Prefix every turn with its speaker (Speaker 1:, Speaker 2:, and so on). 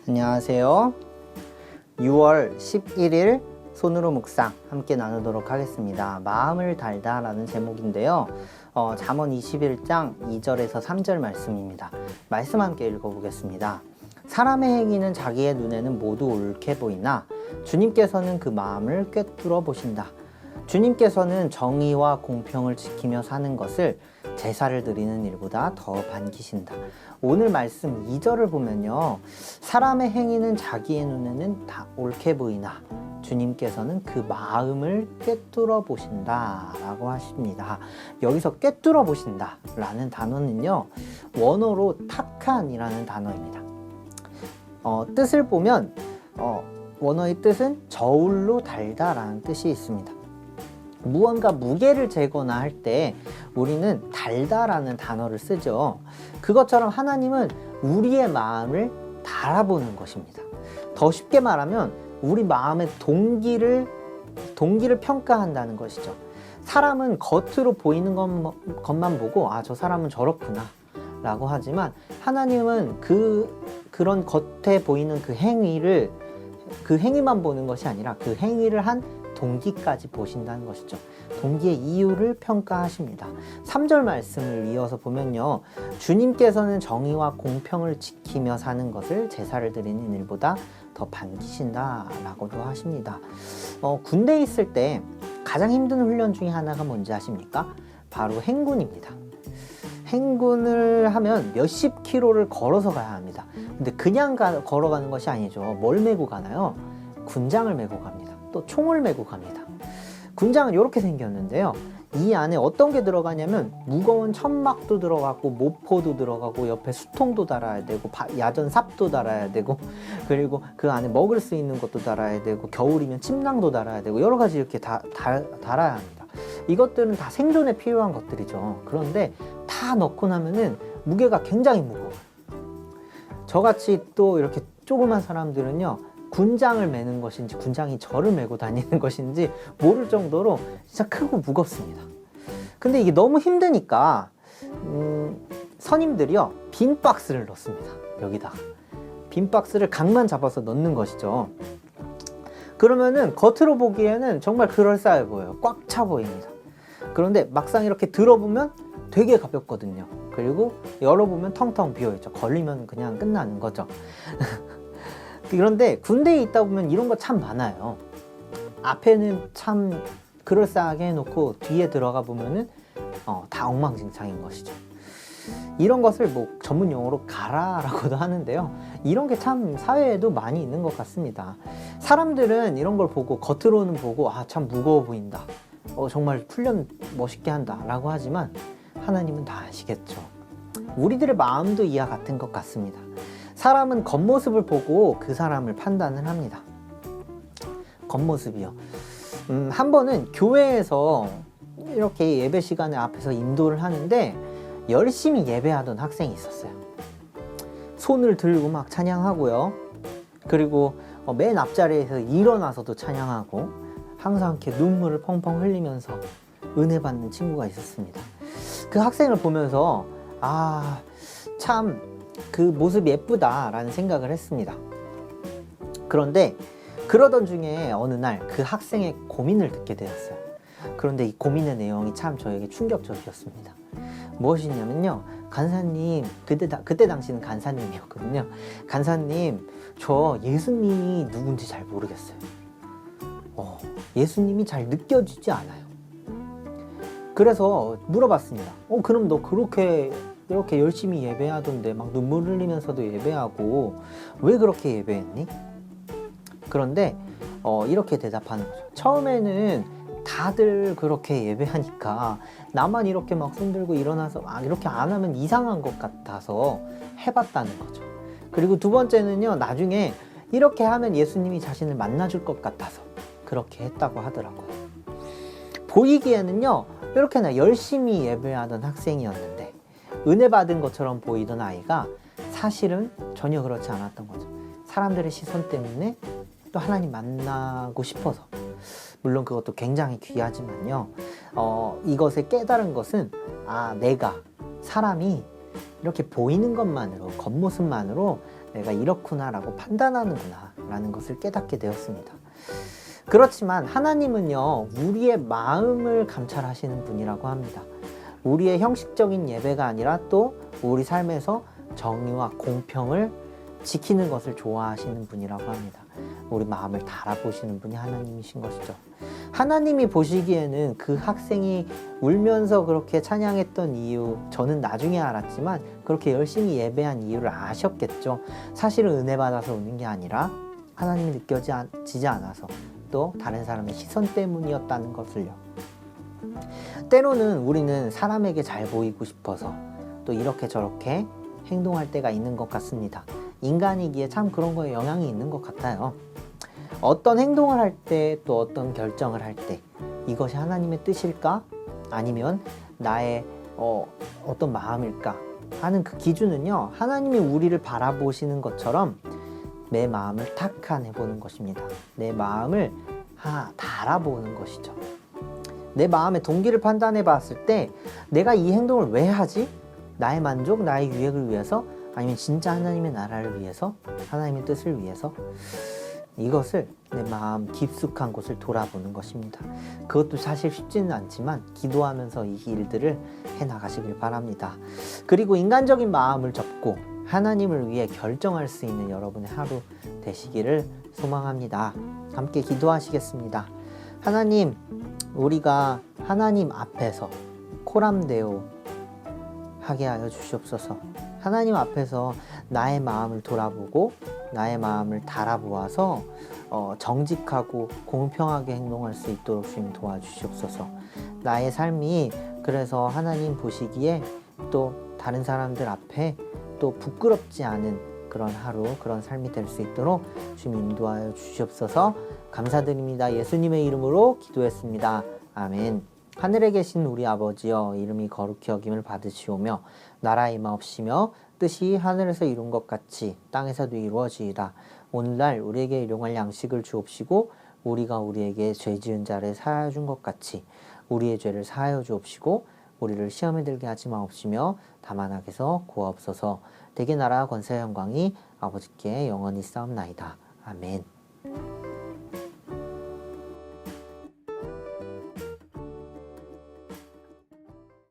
Speaker 1: 안녕하세요. 6월 11일 손으로 묵상 함께 나누도록 하겠습니다. 마음을 달다 라는 제목인데요. 잠언 21장 2절에서 3절 말씀입니다. 말씀 함께 읽어보겠습니다. 사람의 행위는 자기의 눈에는 모두 옳게 보이나 주님께서는 그 마음을 꿰뚫어 보신다. 주님께서는 정의와 공평을 지키며 사는 것을 제사를 드리는 일보다 더 반기신다. 오늘 말씀 2절을 보면요, 사람의 행위는 자기의 눈에는 다 옳게 보이나 주님께서는 그 마음을 꿰뚫어 보신다 라고 하십니다. 여기서 꿰뚫어 보신다 라는 단어는요, 원어로 타칸이라는 단어입니다. 뜻을 보면 원어의 뜻은 저울로 달다 라는 뜻이 있습니다. 무언가 무게를 재거나 할 때 우리는 달다라는 단어를 쓰죠. 그것처럼 하나님은 우리의 마음을 달아보는 것입니다. 더 쉽게 말하면 우리 마음의 동기를 평가한다는 것이죠. 사람은 겉으로 보이는 것만 보고 저 사람은 저렇구나 라고 하지만 하나님은 그런 겉에 보이는 그 행위만 보는 것이 아니라 그 행위를 한 동기까지 보신다는 것이죠. 동기의 이유를 평가하십니다. 3절 말씀을 이어서 보면요, 주님께서는 정의와 공평을 지키며 사는 것을 제사를 드리는 일보다 더 반기신다 라고도 하십니다. 군대에 있을 때 가장 힘든 훈련 중에 하나가 뭔지 아십니까? 바로 행군입니다. 행군을 하면 몇십 킬로를 걸어서 가야 합니다. 근데 그냥 걸어가는 것이 아니죠. 뭘 메고 가나요? 군장을 메고 갑니다. 또 총을 메고 갑니다. 군장은 이렇게 생겼는데요, 이 안에 어떤 게 들어가냐면 무거운 천막도 들어가고 모포도 들어가고 옆에 수통도 달아야 되고 야전삽도 달아야 되고 그리고 그 안에 먹을 수 있는 것도 달아야 되고 겨울이면 침낭도 달아야 되고 여러 가지 이렇게 달아야 합니다. 이것들은 다 생존에 필요한 것들이죠. 그런데 다 넣고 나면은 무게가 굉장히 무거워요. 저같이 또 이렇게 조그만 사람들은요, 군장을 매는 것인지 군장이 저를 메고 다니는 것인지 모를 정도로 진짜 크고 무겁습니다. 근데 이게 너무 힘드니까 선임들이요, 빈 박스를 넣습니다. 여기다가 빈 박스를 각만 잡아서 넣는 것이죠. 그러면은 겉으로 보기에는 정말 그럴싸해 보여요. 꽉 차 보입니다. 그런데 막상 이렇게 들어보면 되게 가볍거든요. 그리고 열어보면 텅텅 비어있죠. 걸리면 그냥 끝나는 거죠. 그런데 군대에 있다 보면 이런 거 참 많아요. 앞에는 참 그럴싸하게 해놓고 뒤에 들어가 보면은 다 엉망진창인 것이죠. 이런 것을 뭐 전문 용어로 가라라고도 하는데요, 이런 게 참 사회에도 많이 있는 것 같습니다. 사람들은 이런 걸 보고 겉으로는 보고 참 무거워 보인다, 정말 훈련 멋있게 한다 라고 하지만 하나님은 다 아시겠죠. 우리들의 마음도 이와 같은 것 같습니다. 사람은 겉모습을 보고 그 사람을 판단을 합니다. 겉모습이요. 한 번은 교회에서 이렇게 예배 시간에 앞에서 인도를 하는데 열심히 예배하던 학생이 있었어요. 손을 들고 막 찬양하고요. 그리고 맨 앞자리에서 일어나서도 찬양하고 항상 이렇게 눈물을 펑펑 흘리면서 은혜 받는 친구가 있었습니다. 그 학생을 보면서 참 그 모습이 예쁘다라는 생각을 했습니다. 그런데 그러던 중에 어느 날 그 학생의 고민을 듣게 되었어요. 그런데 이 고민의 내용이 참 저에게 충격적이었습니다. 무엇이냐면요, 간사님, 그때 당시는 간사님이었거든요. 간사님, 저 예수님이 누군지 잘 모르겠어요. 예수님이 잘 느껴지지 않아요. 그래서 물어봤습니다. 그럼 너 이렇게 열심히 예배하던데 막 눈물 흘리면서도 예배하고 왜 그렇게 예배했니? 그런데 이렇게 대답하는 거죠. 처음에는 다들 그렇게 예배하니까 나만 이렇게 막 손들고 일어나서 이렇게 안 하면 이상한 것 같아서 해봤다는 거죠. 그리고 두 번째는요, 나중에 이렇게 하면 예수님이 자신을 만나줄 것 같아서 그렇게 했다고 하더라고요. 보이기에는요, 이렇게나 열심히 예배하던 학생이었는데 은혜 받은 것처럼 보이던 아이가 사실은 전혀 그렇지 않았던 거죠. 사람들의 시선 때문에 또 하나님 만나고 싶어서, 물론 그것도 굉장히 귀하지만요, 이것을 깨달은 것은 사람이 이렇게 보이는 것만으로, 겉모습만으로 내가 이렇구나라고 판단하는구나 라는 것을 깨닫게 되었습니다. 그렇지만 하나님은요, 우리의 마음을 감찰하시는 분이라고 합니다. 우리의 형식적인 예배가 아니라 또 우리 삶에서 정의와 공평을 지키는 것을 좋아하시는 분이라고 합니다. 우리 마음을 달아보시는 분이 하나님이신 것이죠. 하나님이 보시기에는 그 학생이 울면서 그렇게 찬양했던 이유, 저는 나중에 알았지만 그렇게 열심히 예배한 이유를 아셨겠죠. 사실은 은혜 받아서 우는 게 아니라 하나님이 느껴지지 않아서 또 다른 사람의 시선 때문이었다는 것을요. 때로는 우리는 사람에게 잘 보이고 싶어서 또 이렇게 저렇게 행동할 때가 있는 것 같습니다. 인간이기에 참 그런 거에 영향이 있는 것 같아요. 어떤 행동을 할 때 또 어떤 결정을 할 때 이것이 하나님의 뜻일까? 아니면 나의 어떤 마음일까? 하는 그 기준은요, 하나님이 우리를 바라보시는 것처럼 내 마음을 탁안해 보는 것입니다. 내 마음을 달아보는 것이죠. 내 마음의 동기를 판단해 봤을 때 내가 이 행동을 왜 하지? 나의 만족, 나의 유익을 위해서? 아니면 진짜 하나님의 나라를 위해서? 하나님의 뜻을 위해서? 이것을 내 마음 깊숙한 곳을 돌아보는 것입니다. 그것도 사실 쉽지는 않지만 기도하면서 이 일들을 해나가시길 바랍니다. 그리고 인간적인 마음을 접고 하나님을 위해 결정할 수 있는 여러분의 하루 되시기를 소망합니다. 함께 기도하시겠습니다. 하나님, 우리가 하나님 앞에서 코람데오 하게 하여 주시옵소서. 하나님 앞에서 나의 마음을 돌아보고 나의 마음을 달아보아서 정직하고 공평하게 행동할 수 있도록 주님 도와주시옵소서. 나의 삶이 그래서 하나님 보시기에 또 다른 사람들 앞에 또 부끄럽지 않은 그런 하루, 그런 삶이 될 수 있도록 주님 인도하여 주시옵소서. 감사드립니다. 예수님의 이름으로 기도했습니다. 아멘. 하늘에 계신 우리 아버지여, 이름이 거룩히 여김을 받으시오며 나라의 임하옵시며 뜻이 하늘에서 이룬 것 같이 땅에서도 이루어지이다. 오늘날 우리에게 일용할 양식을 주옵시고 우리가 우리에게 죄 지은 자를 사하여 준 것 같이 우리의 죄를 사하여 주옵시고 우리를 시험에 들게 하지 마옵시며 다만 악에서 구하옵소서. 대개 나라 권세 영광이 아버지께 영원히 싸움나이다. 아멘.